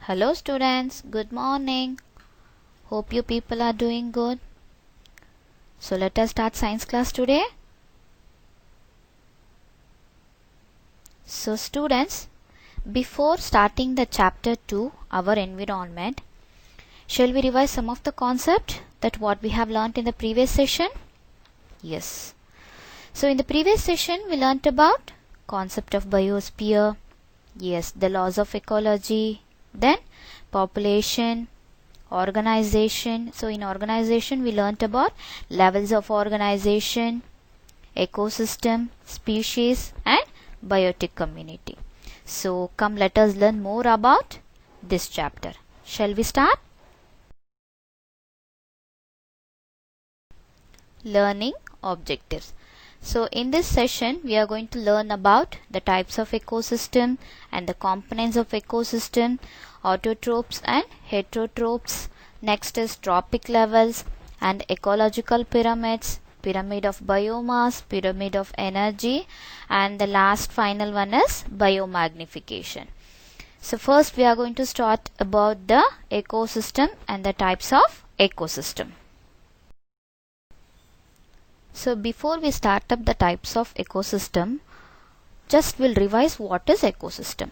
Hello students, good morning. Hope you people are doing good. So let us start science class today. So students, before starting the chapter 2, our environment, shall we revise some of the concept that what we have learnt in the previous session? Yes. So in the previous session we learnt about concept of biosphere, yes, the laws of ecology, then population, organization. So in organization we learnt about levels of organization, ecosystem, species and biotic community. So come let us learn more about this chapter. Shall we start? Learning objectives. So in this session we are going to learn about the types of ecosystem and the components of ecosystem, autotrophs and heterotrophs. Next is trophic levels and ecological pyramids, pyramid of biomass, pyramid of energy, and the last final one is biomagnification. So first we are going to start about the ecosystem and the types of ecosystem. So before we start up the types of ecosystem, just we'll revise what is ecosystem.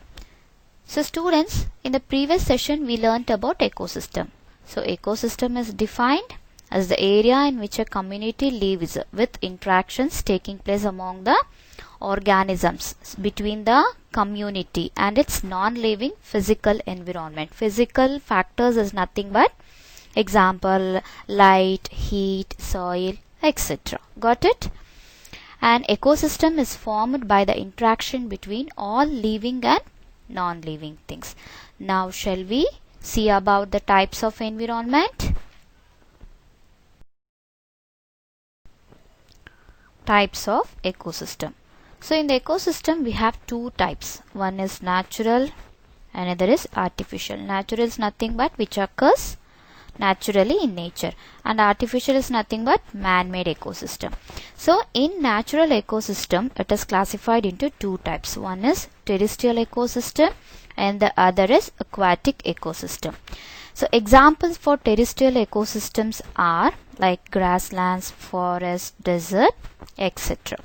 So students, in the previous session we learnt about ecosystem. So ecosystem is defined as the area in which a community lives with interactions taking place among the organisms between the community and its non-living physical environment. Physical factors is nothing but example light, heat, soil, etc. Got it? An ecosystem is formed by the interaction between all living and non-living things. Now shall we see about the types of environment? Types of ecosystem. So in the ecosystem we have two types. One is natural, another is artificial. Natural is nothing but which occurs naturally in nature, and artificial is nothing but man-made ecosystem. So in natural ecosystem it is classified into two types. One is terrestrial ecosystem and the other is aquatic ecosystem. So examples for terrestrial ecosystems are like grasslands, forest, desert, etc.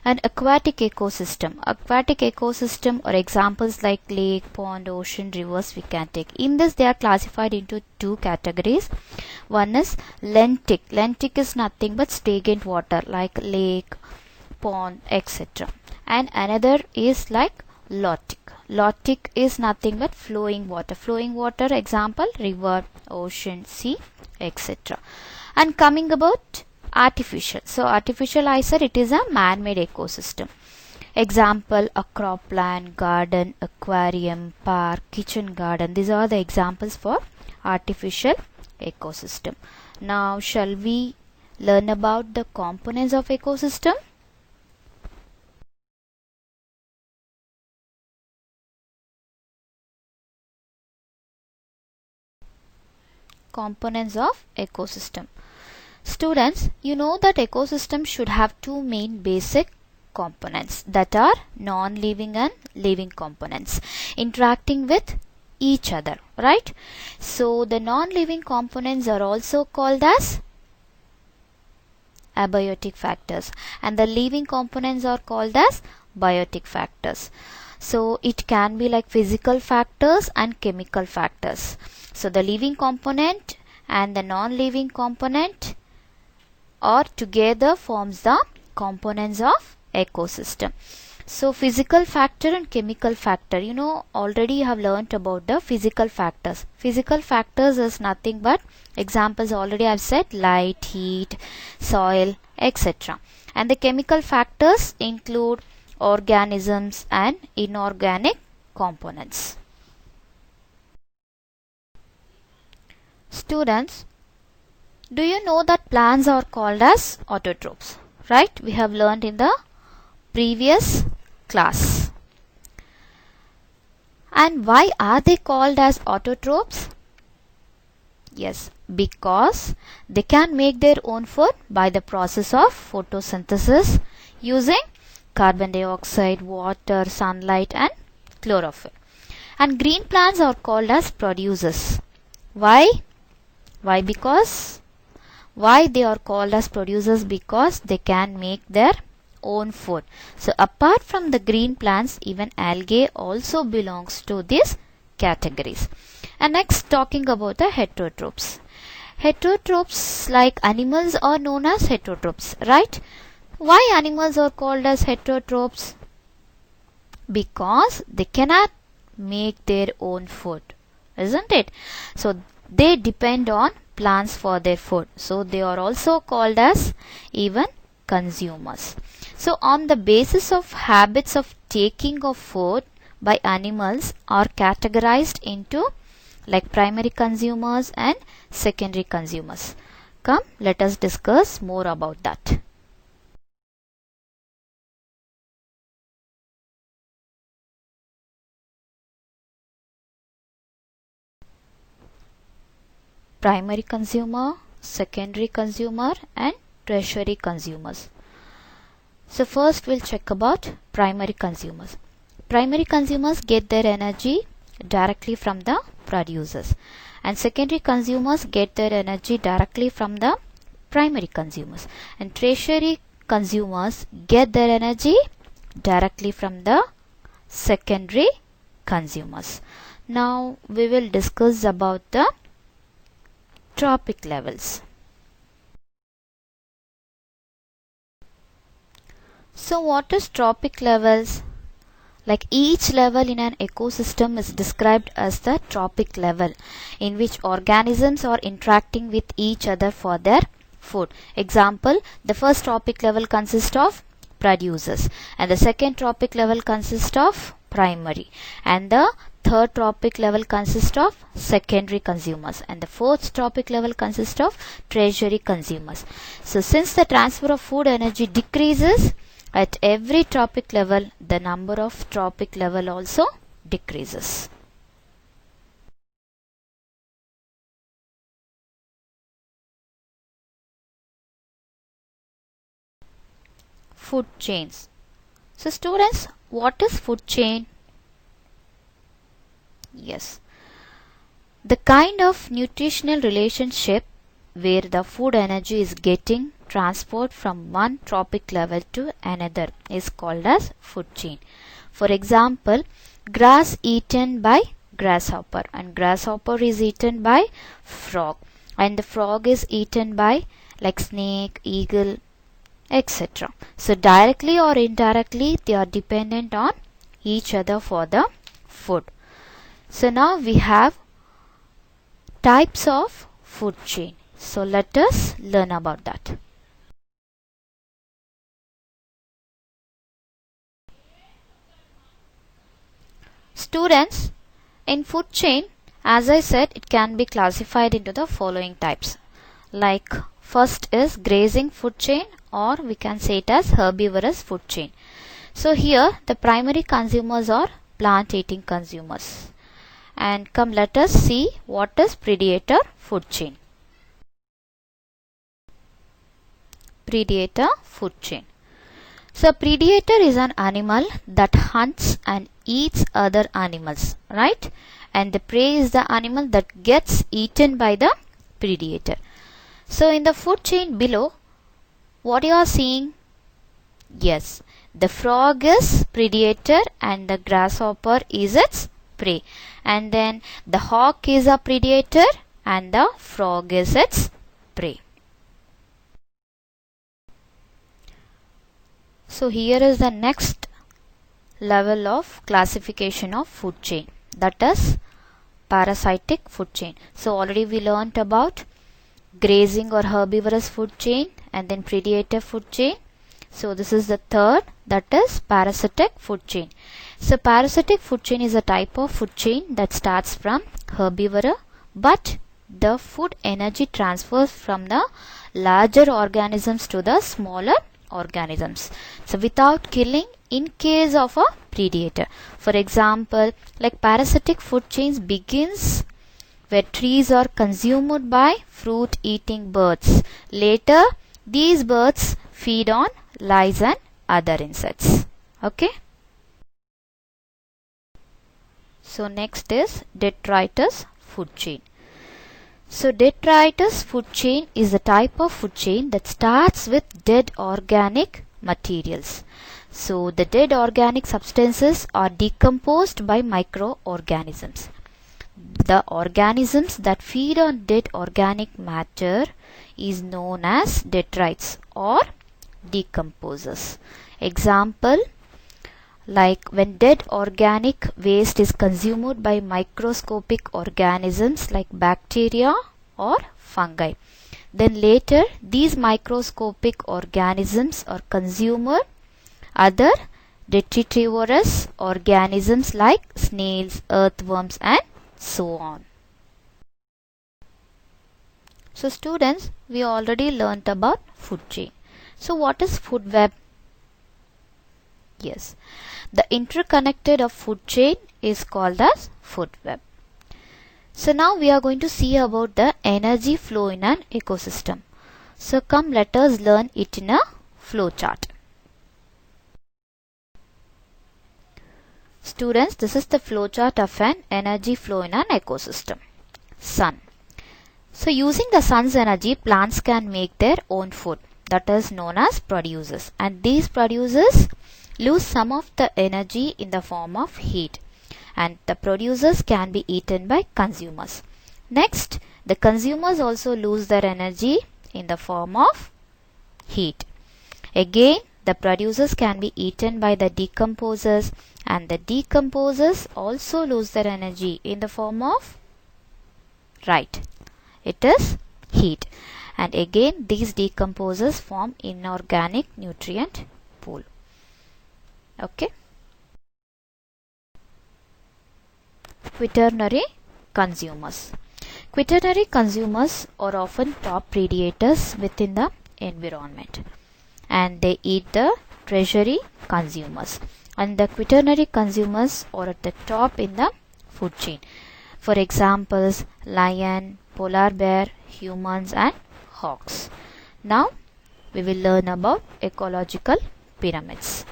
An aquatic ecosystem. Aquatic ecosystem or examples like lake, pond, ocean, rivers we can take. In this they are classified into two categories. One is lentic. Lentic is nothing but stagnant water like lake, pond, etc. And another is like lotic. Lotic is nothing but flowing water. Flowing water example river, ocean, sea, etc. And coming about artificial. So artificial I said it is a man-made ecosystem. Example a cropland, garden, aquarium, park, kitchen garden. These are the examples for artificial ecosystem. Now shall we learn about the components of ecosystem? Components of ecosystem. Students, you know that ecosystem should have two main basic components that are non-living and living components interacting with each other, right? So the non-living components are also called as abiotic factors and the living components are called as biotic factors. So it can be like physical factors and chemical factors. So the living component and the non-living component or together forms the components of ecosystem. So physical factor and chemical factor, you know already you have learnt about the physical factors. Physical factors is nothing but examples already I have said light, heat, soil, etc. And the chemical factors include organisms and inorganic components. Students, do you know that plants are called as autotrophs? Right? We have learned in the previous class. And why are they called as autotrophs? Yes, because they can make their own food by the process of photosynthesis using carbon dioxide, water, sunlight and chlorophyll. And green plants are called as producers. Why? Why? Because why they are called as producers? Because they can make their own food. So apart from the green plants, even algae also belongs to these categories. And next, talking about the heterotrophs. Heterotrophs, like animals, are known as heterotrophs, right? Why animals are called as heterotrophs? Because they cannot make their own food, isn't it? So they depend on plants for their food. So they are also called as even consumers. So on the basis of habits of taking of food by animals are categorized into like primary consumers and secondary consumers. Come, let us discuss more about that. Primary consumer, secondary consumer and tertiary consumers. So first we'll check about primary consumers. Primary consumers get their energy directly from the producers, and secondary consumers get their energy directly from the primary consumers, and tertiary consumers get their energy directly from the secondary consumers. Now we will discuss about the trophic levels. So what is trophic levels? Like each level in an ecosystem is described as the trophic level, in which organisms are interacting with each other for their food. Example, the first trophic level consists of producers, and the second trophic level consists of primary, and the third trophic level consists of secondary consumers, and the fourth trophic level consists of tertiary consumers. So since the transfer of food energy decreases at every trophic level, the number of trophic level also decreases. Food chains. So students, what is food chain? Yes, the kind of nutritional relationship where the food energy is getting transport from one trophic level to another is called as food chain. For example, grass eaten by grasshopper, and grasshopper is eaten by frog, and the frog is eaten by like snake, eagle, etc. So directly or indirectly they are dependent on each other for the food. So now we have types of food chain. So let us learn about that. Students, in food chain, as I said, it can be classified into the following types. Like first is grazing food chain, or we can say it as herbivorous food chain. So here the primary consumers are plant eating consumers. And come, let us see what is predator food chain. Predator food chain. So predator is an animal that hunts and eats other animals, right? And the prey is the animal that gets eaten by the predator. So in the food chain below, what you are seeing? Yes, the frog is predator and the grasshopper is its prey. And then the hawk is a predator and the frog is its prey. So here is the next level of classification of food chain, that is parasitic food chain. So already we learnt about grazing or herbivorous food chain and then predator food chain. So this is the third, that is parasitic food chain. So parasitic food chain is a type of food chain that starts from herbivore, but the food energy transfers from the larger organisms to the smaller organisms, so without killing in case of a predator. For example, like parasitic food chains begins where trees are consumed by fruit eating birds. Later these birds feed on lice and other insects. Okay, So next is detritus food chain. So detritus food chain is a type of food chain that starts with dead organic materials. So the dead organic substances are decomposed by microorganisms. The organisms that feed on dead organic matter is known as detritus or decomposers. Example, like when dead organic waste is consumed by microscopic organisms like bacteria or fungi, then later these microscopic organisms are consumed other detritivorous organisms like snails, earthworms and so on. So students, we already learnt about food chain. So what is food web? Yes, the interconnected of food chain is called as food web. So now we are going to see about the energy flow in an ecosystem. So come, let us learn it in a flow chart. Students, this is the flow chart of an energy flow in an ecosystem. Sun. So using the sun's energy, plants can make their own food, that is known as producers, and these producers lose some of the energy in the form of heat, and the producers can be eaten by consumers. Next, the consumers also lose their energy in the form of heat. Again, the producers can be eaten by the decomposers, and the decomposers also lose their energy in the form of, right, it is heat. And again, these decomposers form inorganic nutrient pool. Okay. Quaternary consumers. Quaternary consumers are often top predators within the environment, and they eat the tertiary consumers, and the quaternary consumers are at the top in the food chain. For examples, lion, polar bear, humans and hawks. Now we will learn about ecological pyramids.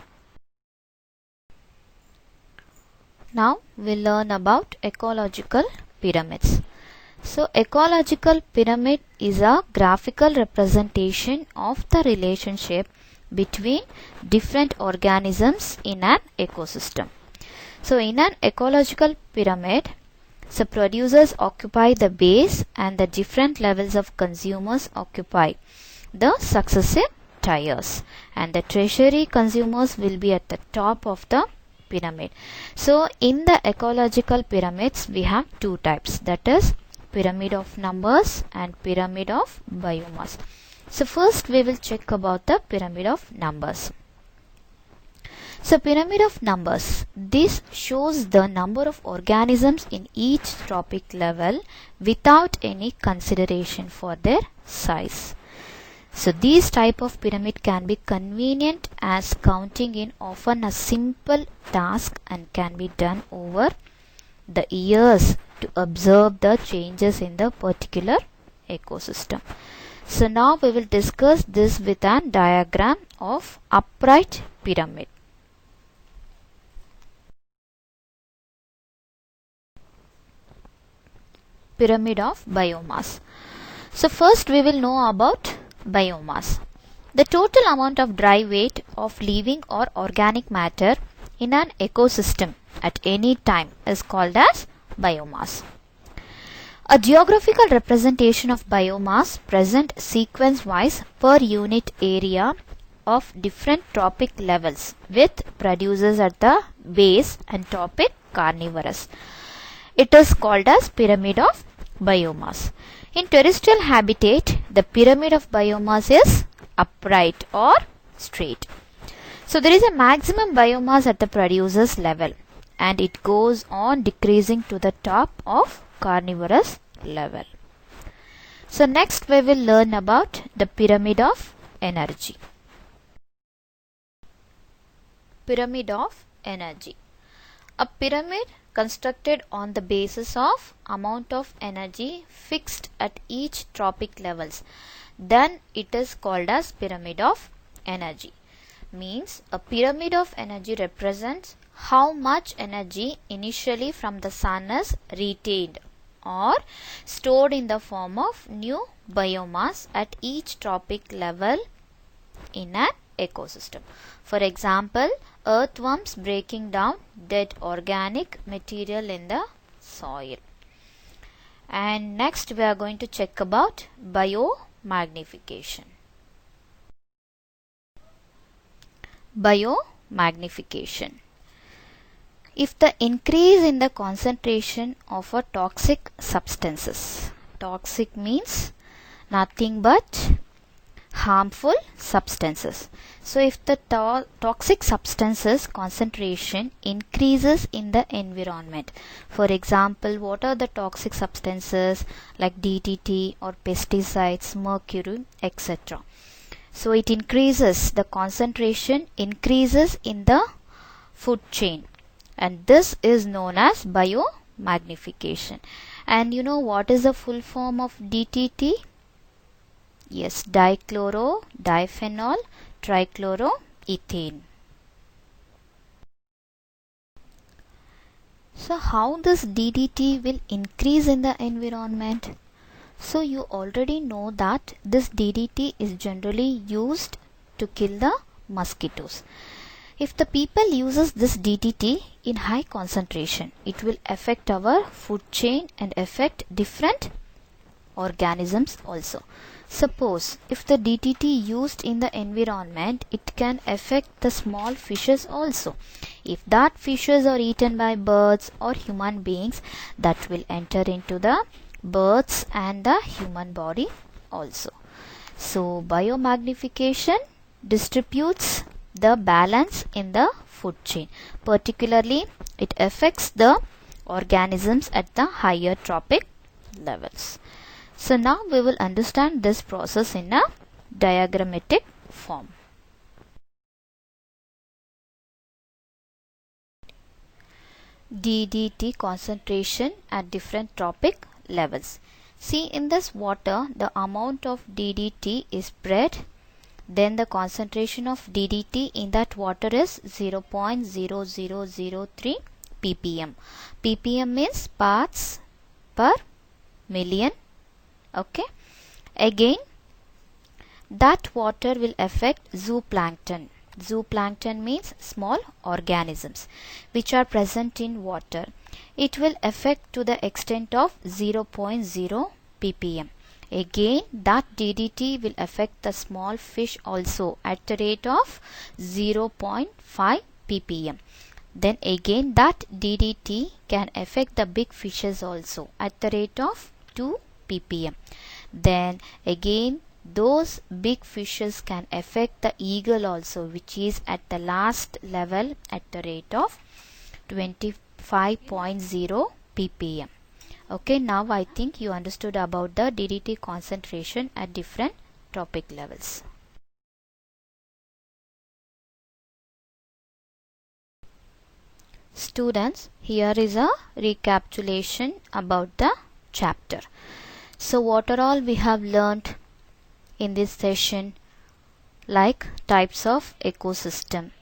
Now we'll learn about ecological pyramids. So ecological pyramid is a graphical representation of the relationship between different organisms in an ecosystem. So in an ecological pyramid, so producers occupy the base and the different levels of consumers occupy the successive tiers, and the tertiary consumers will be at the top of the pyramid. So in the ecological pyramids we have two types, that is pyramid of numbers and pyramid of biomass. So first we will check about the pyramid of numbers. So pyramid of numbers, this shows the number of organisms in each trophic level without any consideration for their size. So these type of pyramid can be convenient as counting in often a simple task and can be done over the years to observe the changes in the particular ecosystem. So now we will discuss this with a diagram of upright pyramid. Pyramid of biomass. So first we will know about biomass. The total amount of dry weight of living or organic matter in an ecosystem at any time is called as biomass. A geographical representation of biomass present sequence-wise per unit area of different trophic levels with producers at the base and trophic carnivorous. It is called as pyramid of biomass. In terrestrial habitat, the pyramid of biomass is upright or straight. So there is a maximum biomass at the producer's level, and it goes on decreasing to the top of carnivorous level. So next we will learn about the pyramid of energy. Pyramid of energy. A pyramid constructed on the basis of amount of energy fixed at each trophic levels, then it is called as pyramid of energy. Means a pyramid of energy represents how much energy initially from the sun is retained or stored in the form of new biomass at each trophic level in an ecosystem. For example, earthworms breaking down dead organic material in the soil. And next we are going to check about biomagnification. Biomagnification. If the increase in the concentration of a toxic substances, toxic means nothing but harmful substances. So if the toxic substances concentration increases in the environment, for example, what are the toxic substances like DDT or pesticides, mercury, etc. So it increases, the concentration increases in the food chain, and this is known as biomagnification. And you know what is the full form of DDT? Yes, dichloro, diphenol, trichloroethane. So how this DDT will increase in the environment? So you already know that this DDT is generally used to kill the mosquitoes. If the people uses this DDT in high concentration, it will affect our food chain and affect different organisms also. Suppose if the DDT used in the environment, it can affect the small fishes also. If that fishes are eaten by birds or human beings, that will enter into the birds and the human body also. So biomagnification distributes the balance in the food chain. Particularly it affects the organisms at the higher trophic levels. So now we will understand this process in a diagrammatic form. DDT concentration at different trophic levels. See, in this water the amount of DDT is spread, then the concentration of DDT in that water is 0.0003 ppm. ppm means parts per million. Okay, again that water will affect zooplankton. Zooplankton means small organisms which are present in water. It will affect to the extent of 0.0 ppm. Again that DDT will affect the small fish also at the rate of 0.5 ppm. Then again that DDT can affect the big fishes also at the rate of 2 ppm. Then again those big fishes can affect the eagle also, which is at the last level at the rate of 25.0 ppm. Okay, now I think you understood about the DDT concentration at different trophic levels. Students, here is a recapitulation about the chapter. So what are all we have learned in this session? Like types of ecosystem,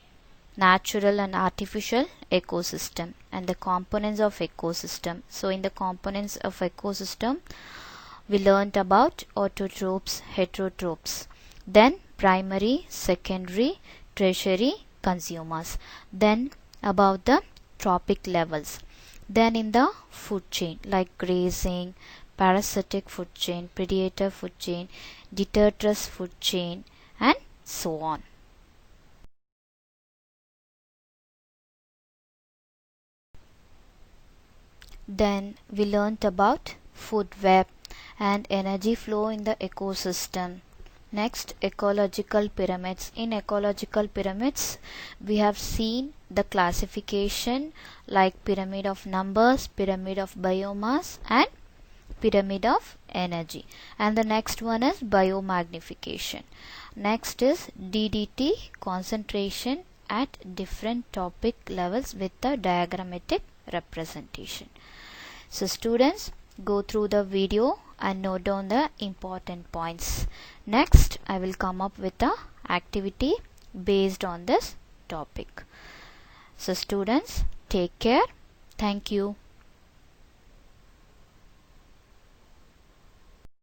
natural and artificial ecosystem, and the components of ecosystem. So in the components of ecosystem we learned about autotrophs, heterotrophs, then primary, secondary, tertiary consumers, then about the trophic levels, then in the food chain like grazing, parasitic food chain, predator food chain, detritus food chain, and so on. Then we learnt about food web and energy flow in the ecosystem. Next, ecological pyramids. In ecological pyramids we have seen the classification like pyramid of numbers, pyramid of biomass, and pyramid of energy. And the next one is biomagnification. Next is DDT concentration at different topic levels with the diagrammatic representation. So students, go through the video and note down the important points. Next, I will come up with a activity based on this topic. So students, take care. Thank you.